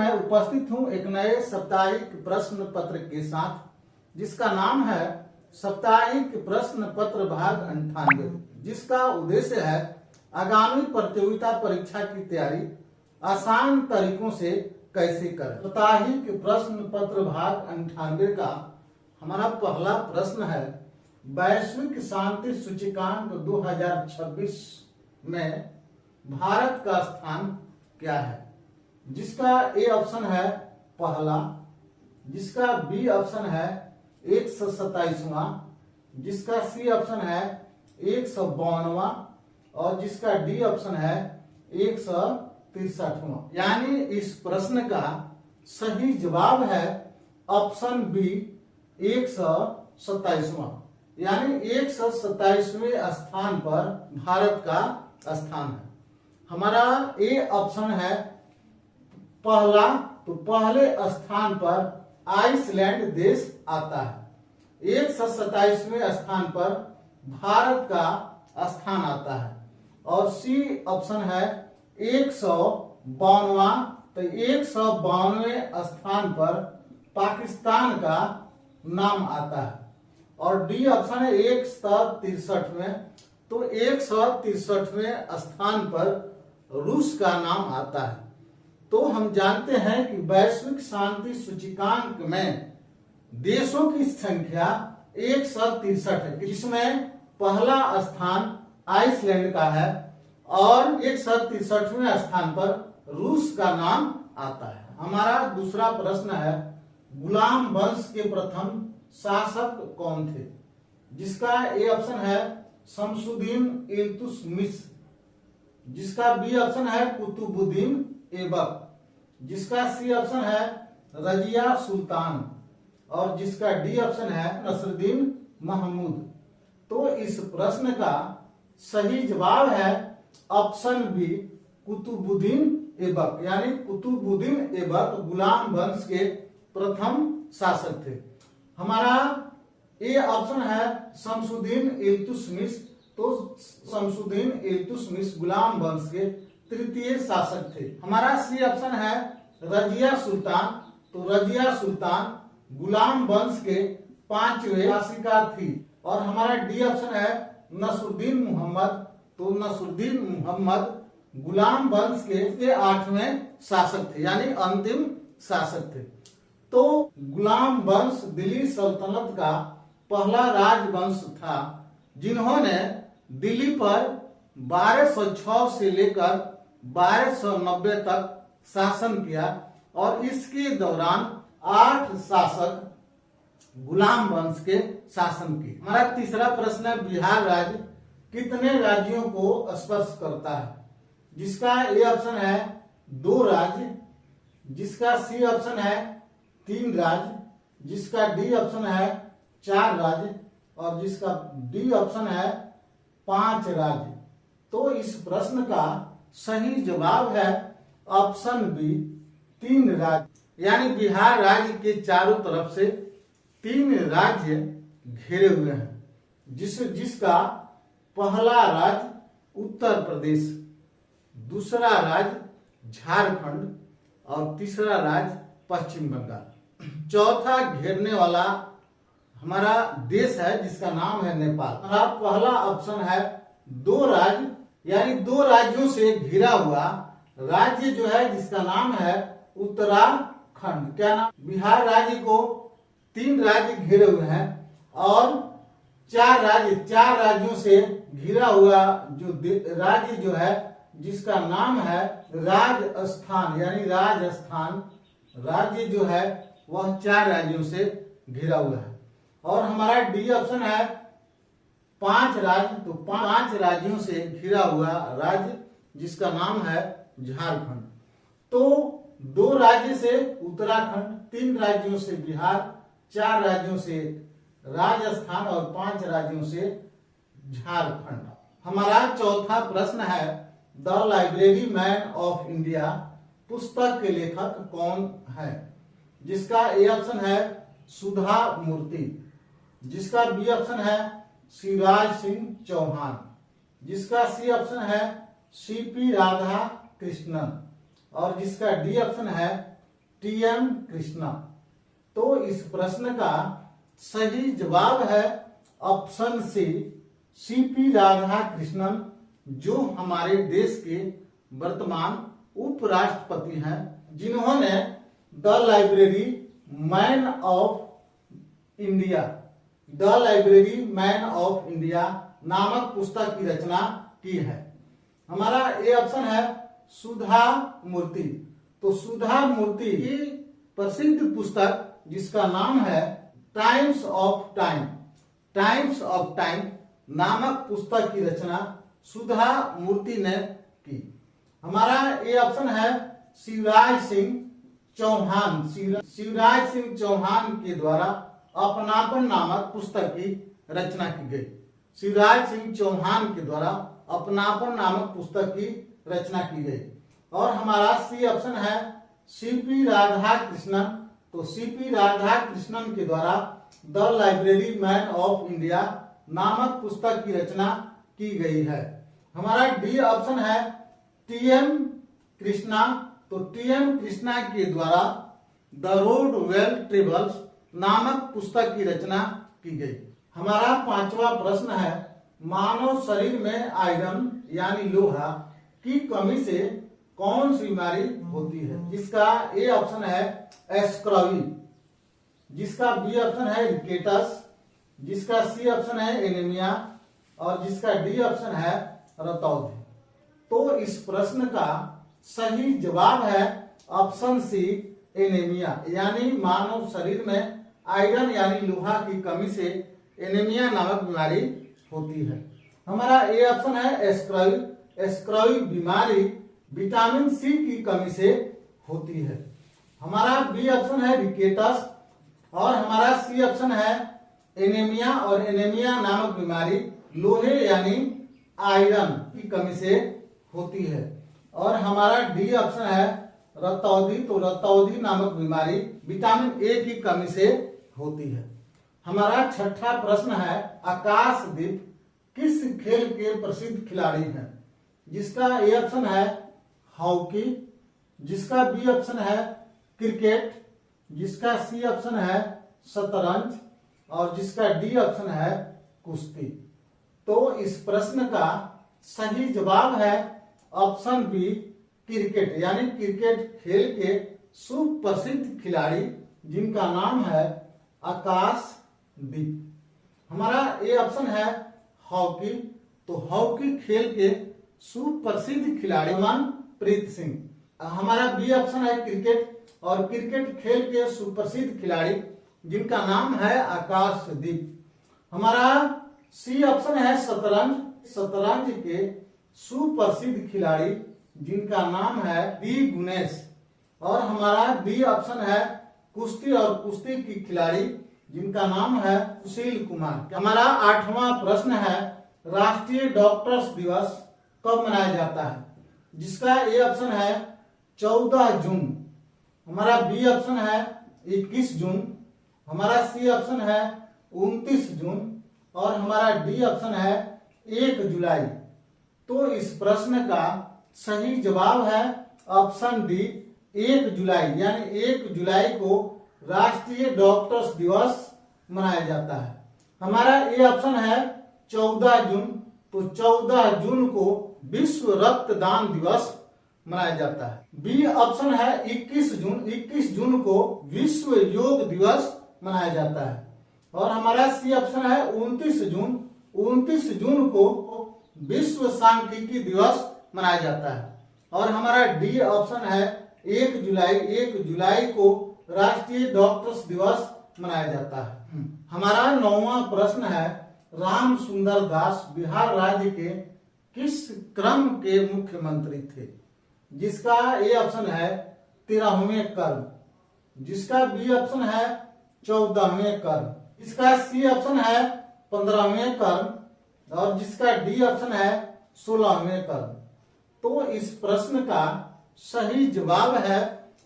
मैं उपस्थित हूं एक नए साप्ताहिक प्रश्न पत्र के साथ, जिसका नाम है साप्ताहिक प्रश्न पत्र भाग 98, जिसका उद्देश्य है आगामी प्रतियोगिता परीक्षा की तैयारी आसान तरीकों से कैसे करें। साप्ताहिक प्रश्न पत्र भाग 98 का हमारा पहला प्रश्न है, वैश्विक शांति सूचकांक 2026 में भारत का स्थान क्या है। जिसका ए ऑप्शन है पहला, जिसका बी ऑप्शन है 127वां, जिसका सी ऑप्शन है 152वां और जिसका डी ऑप्शन है 163वां। यानी इस प्रश्न का सही जवाब है ऑप्शन बी 127वां, यानी 127वें स्थान पर भारत का स्थान है। हमारा ए ऑप्शन है पहला, तो पहले स्थान पर आइसलैंड देश आता है। 127वें स्थान पर भारत का स्थान आता है। और सी ऑप्शन है 152वां, तो 152वें स्थान पर पाकिस्तान का नाम आता है। और डी ऑप्शन है 163वें, तो 163वें स्थान पर रूस का नाम आता है। तो हम जानते हैं कि वैश्विक शांति सूचकांक में देशों की संख्या 163 है, जिसमें पहला स्थान आइसलैंड का है और 163वें स्थान पर रूस का नाम आता है। हमारा दूसरा प्रश्न है, गुलाम वंश के प्रथम शासक कौन थे। जिसका ए ऑप्शन है शमसुद्दीन इल्तुतमिश, जिसका बी ऑप्शन है कुतुबुद्दीन ऐबक, जिसका सी ऑप्शन है रजिया सुल्तान और जिसका डी ऑप्शन है नसरुद्दीन महमूद। तो इस प्रश्न का सही जवाब है ऑप्शन बी कुतुबुद्दीन ऐबक, यानी कुतुबुद्दीन ऐबक गुलाम वंश के प्रथम शासक थे। हमारा ए ऑप्शन है शमसुद्दीन इल्तुतमिश, तो शमसुद्दीन इल्तुतमिश गुलाम वंश के तृतीय शासक थे। हमारा सी ऑप्शन है रजिया सुल्तान, तो रजिया सुल्तान गुलाम वंश के 5वें शासिका थी। और हमारा डी ऑप्शन है नसरुद्दीन मोहम्मद, तो नसरुद्दीन मोहम्मद गुलाम वंश के 8वें शासक थे, यानी अंतिम शासक थे। तो गुलाम वंश दिल्ली सल्तनत का पहला राजवंश था, जिन्होंने दिल्ली पर 1206 से लेकर 1290 तक शासन किया और इसके दौरान 8 शासक गुलाम वंश के शासन किए। हमारा तीसरा प्रश्न है, बिहार राज्य कितने राज्यों को स्पर्श करता है। जिसका ए ऑप्शन है 2 राज्य, जिसका सी ऑप्शन है 3 राज्य, जिसका डी ऑप्शन है 4 राज्य और जिसका डी ऑप्शन है 5 राज्य। तो इस प्रश्न का सही जवाब है ऑप्शन बी 3 राज्य, यानी बिहार राज्य के चारों तरफ से 3 राज्य घेरे हुए हैं। जिसका पहला राज्य उत्तर प्रदेश, दूसरा राज्य झारखंड और तीसरा राज्य पश्चिम बंगाल। चौथा घेरने वाला हमारा देश है जिसका नाम है नेपाल। हमारा पहला ऑप्शन है 2 राज्य, यानी 2 राज्यों से घिरा हुआ राज्य जो है जिसका नाम है उत्तराखंड। क्या नाम, बिहार राज्य को 3 राज्य घिरे हुए हैं और 4 राज्यों से घिरा हुआ जो राज्य जो है जिसका नाम है राजस्थान, यानी राजस्थान राज्य जो है वह 4 राज्यों से घिरा हुआ है। और हमारा डी ऑप्शन है 5 राज्य, तो 5 राज्यों से घिरा हुआ राज्य जिसका नाम है झारखंड। तो 2 राज्य से उत्तराखंड, 3 राज्यों से बिहार, 4 राज्यों से राजस्थान और 5 राज्यों से झारखंड। हमारा चौथा प्रश्न है, the library man of India पुस्तक के लेखक कौन है। जिसका ए ऑप्शन है सुधा मूर्ति, जिसका बी ऑप्शन है शिवराज सिंह चौहान, जिसका सी ऑप्शन है सीपी राधा कृष्णन और जिसका डी ऑप्शन है टी.एम. कृष्णा। तो इस प्रश्न का सही जवाब है ऑप्शन सी, सी.पी. राधाकृष्णन, जो हमारे देश के वर्तमान उपराष्ट्रपति हैं, जिन्होंने the library man of India, the library man of India नामक पुस्तक की रचना की है। हमारा ए ऑप्शन है सुधा मूर्ति। तो सुधा मूर्ति की प्रसिद्ध पुस्तक जिसका नाम है times of time, times of time नामक पुस्तक की रचना सुधा मूर्ति ने की। हमारा ए ऑप्शन है शिवराज सिंह चौहान, शिवराज सिंह चौहान के द्वारा अपनापन नामक पुस्तक की रचना की गई। शिवराज सिंह चौहान के द्वारा अपनापन नामक पुस्तक की रचना की गई। और हमारा सी ऑप्शन है सी.पी. राधाकृष्णन। तो सी.पी. राधाकृष्णन के द्वारा the library man of India नामक पुस्तक की रचना की गई है। हमारा डी ऑप्शन है टी.एम. कृष्णा। तो टी.एम. कृष्णा के द्वारा द रोड वेल ट्रेवल्स नामक पुस्तक की रचना की गई। हमारा पांचवा प्रश्न है मानव शरीर में आयरन यानी लोहा की कमी से कौन सी बीमारी होती है? जिसका ए ऑप्शन है एस्क्रॉवी, जिसका बी ऑप्शन है रिकेटस, जिसका सी ऑप्शन है एनीमिया और जिसका डी ऑप्शन है रतौंधी। तो इस प्रश्न का सही जवाब है ऑप्शन सी एनीमिया, यानी मानव शरीर में आयरन यानी लोहा की कमी से एनीमिया नामक बीमारी होती है। हमारा ए ऑप्शन है एस्क्रॉवी, एस्क्रॉवी बीमारी विटामिन सी की कमी से होती है। हमारा बी ऑप्शन है रिकेटस और हमारा सी ऑप्शन है एनीमिया, और एनीमिया नामक बीमारी लोहे यानी आयरन की कमी से होती है। और हमारा डी ऑप्शन है रतौंधी। तो रतौंधी नामक बीमारी विटामिन ए की कमी से होती है। हमारा छठा प्रश्न है आकाशदीप किस खेल के प्रसिद्ध खिलाड़ी हैं? जिसका ए ऑप्शन है हॉकी, जिसका बी ऑप्शन है क्रिकेट, जिसका सी ऑप्शन है शतरंज और जिसका डी ऑप्शन है कुश्ती। तो इस प्रश्न का सही जवाब है ऑप्शन बी क्रिकेट, यानी क्रिकेट खेल के सुप्रसिद्ध खिलाड़ी जिनका नाम है आकाशदीप। हमारा ए ऑप्शन है हॉकी। तो हॉकी खेल के सुप्रसिद्ध खिलाड़ी मनप्रीत सिंह। हमारा बी ऑप्शन है क्रिकेट और क्रिकेट खेल के सुप्रसिद्ध खिलाड़ी जिनका नाम है आकाशदीप। हमारा सी ऑप्शन है शतरंज, शतरंज के सुप्रसिद्ध खिलाड़ी जिनका नाम है डी गुनेश। और हमारा डी ऑप्शन है कुश्ती और कुश्ती की खिलाड़ी जिनका नाम है सुशील कुमार। हमारा आठवां प्रश्न है राष्ट्रीय डॉक्टर्स दिवस कब मनाया जाता है? जिसका ए ऑप्शन है 14 जून, हमारा बी ऑप्शन है 21 जून, हमारा सी ऑप्शन है 29 जून और हमारा डी ऑप्शन है 1 जुलाई। तो इस प्रश्न का सही जवाब है ऑप्शन डी 1 जुलाई, यानी 1 जुलाई को राष्ट्रीय डॉक्टर्स दिवस मनाया जाता है। हमारा ए ऑप्शन है 14 जून। तो 14 जून को विश्व रक्तदान दिवस मनाया जाता है। बी ऑप्शन है 21 जून, 21 जून को विश्व योग दिवस मनाया जाता है। और हमारा सी ऑप्शन है 29 जून, 29 जून को विश्व सांख्यिकी दिवस मनाया जाता है। और हमारा डी ऑप्शन है 1 जुलाई, 1 जुलाई को राष्ट्रीय डॉक्टर्स दिवस मनाया जाता है। हमारा 9वां प्रश्न है राम सुंदर दास बिहार राज्य के किस क्रम के मुख्यमंत्री थे? जिसका ए ऑप्शन है 13वें क्रम, जिसका बी ऑप्शन है 14वें क्रम, जिसका सी ऑप्शन है 15वें क्रम और जिसका डी ऑप्शन है 16वें क्रम। तो इस प्रश्न का सही जवाब है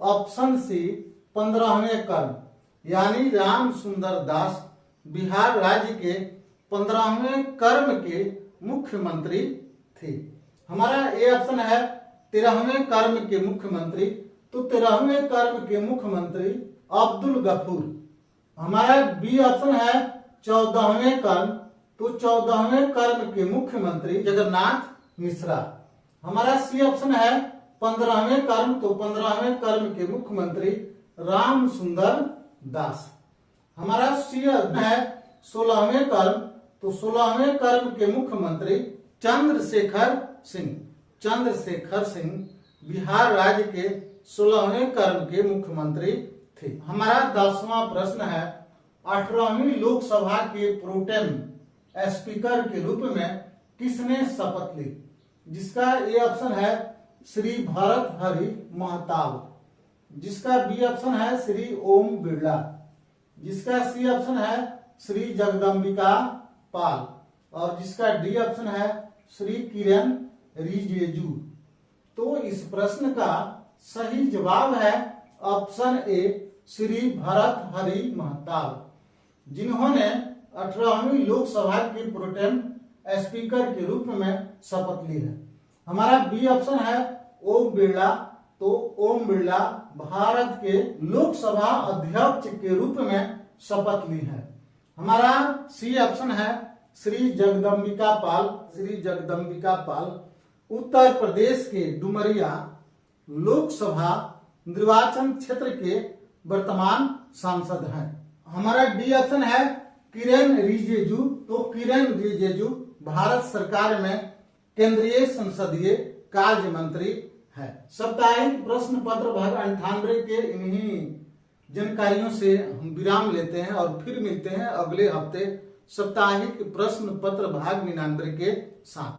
ऑप्शन सी 15वें क्रम, यानी राम सुंदर दास बिहार राज्य के 15वें क्रम के मुख्यमंत्री थे। हमारा ए ऑप्शन है 13वें क्रम के मुख्यमंत्री तो 13वें कर्म के मुख्यमंत्री अब्दुल गफूर। हमारा बी ऑप्शन है 14वें कर्म, तो 14वें कर्म के मुख्यमंत्री जगन्नाथ मिश्रा। हमारा सी ऑप्शन है 15वें कर्म, तो 15वें कर्म के मुख्यमंत्री राम सुंदर दास। हमारा सी ऑप्शन है 16वें कर्म, तो 16वें कर्म के मुख्यमंत्री चंद्रशेखर सिंह। चंद्रशेखर सिंह बिहार राज्य के 16वें कर्म के मुख्यमंत्री थे। हमारा 10वां प्रश्न है 18वीं लोकसभा के प्रोटेम स्पीकर के रूप में किसने शपथ ली? जिसका ए ऑप्शन है श्री भरत हरि महताब, जिसका बी ऑप्शन है श्री ओम बिरला, जिसका सी ऑप्शन है श्री जगदम्बिका पाल और जिसका डी ऑप्शन है श्री किरण रिजिजू। तो इस प्रश्न का सही जवाब है ऑप्शन ए श्री भरत हरि महताब, जिन्होंने 18वीं लोकसभा के प्रोटेम स्पीकर के रूप में शपथ ली है। हमारा बी ऑप्शन है ओम बिरला, तो ओम बिरला भारत के लोकसभा अध्यक्ष के रूप में शपथ ली है। हमारा सी ऑप्शन है श्री जगदम्बिका पाल। श्री जगदम्बिका पाल उत्तर प्रदेश के डुमरिया लोकसभा निर्वाचन क्षेत्र के वर्तमान सांसद हैं। हमारा डी ऑप्शन है किरण रिजिजू, तो किरण रिजिजू भारत सरकार में केंद्रीय संसदीय कार्य मंत्री है। साप्ताहिक प्रश्न पत्र भाग 98 के इन्हीं जानकारियों से हम विराम लेते हैं और फिर मिलते हैं अगले हफ्ते साप्ताहिक प्रश्न पत्र भाग 99 के साथ।